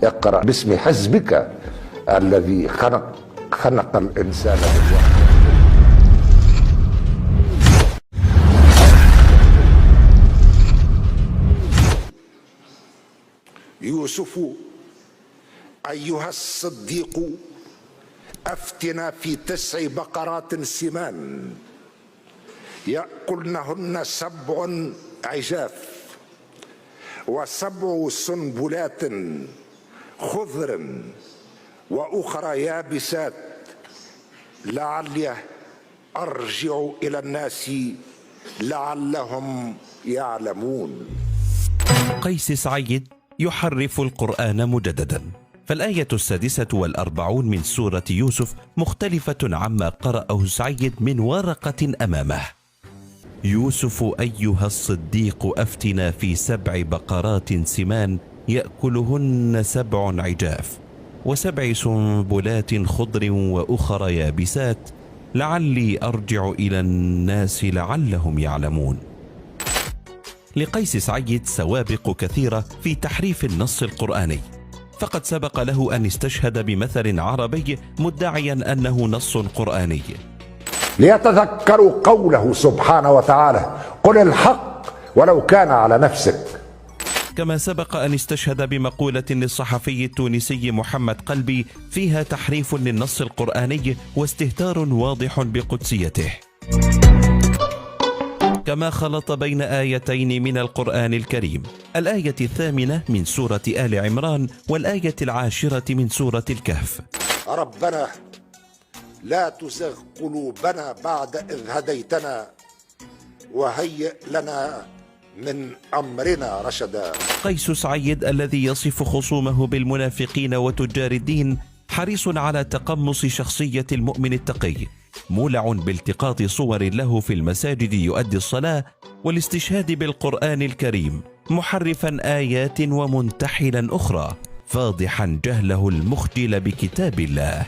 اقرأ باسم حزبك الذي خلق الإنسان بالوحدة. يوسف أيها الصديق أفتنا في 9 بقرات سمان يأكلنهن 7 عجاف و7 سنبلات خضر وأخرى يابسات لعلي أرجع إلى الناس لعلهم يعلمون. قيس سعيد يحرف القرآن مجددا، فالآية 46 من سورة يوسف مختلفة عما قرأه سعيد من ورقة أمامه. يوسف أيها الصديق أفتنا في 7 بقرات سمان يأكلهن 7 عجاف و7 سنبلات خضر وأخر يابسات لعلي أرجع إلى الناس لعلهم يعلمون. لقيس سعيد سوابق كثيرة في تحريف النص القرآني، فقد سبق له أن استشهد بمثل عربي مدعيا أنه نص قرآني، ليتذكروا قوله سبحانه وتعالى: قل الحق ولو كان على نفسك. كما سبق أن استشهد بمقولة للصحفي التونسي محمد قلبي فيها تحريف للنص القرآني واستهتار واضح بقدسيته. كما خلط بين آيتين من القرآن الكريم، الآية 8 من سورة آل عمران والآية 10 من سورة الكهف: ربنا لا تزغ قلوبنا بعد إذ هديتنا وهيئ لنا من أمرنا رشدا. قيس سعيد الذي يصف خصومه بالمنافقين وتجار الدين حريص على تقمص شخصية المؤمن التقي، مولع بالتقاط صور له في المساجد يؤدي الصلاة والاستشهاد بالقرآن الكريم، محرفا آيات ومنتحلا أخرى، فاضحا جهله المخجل بكتاب الله.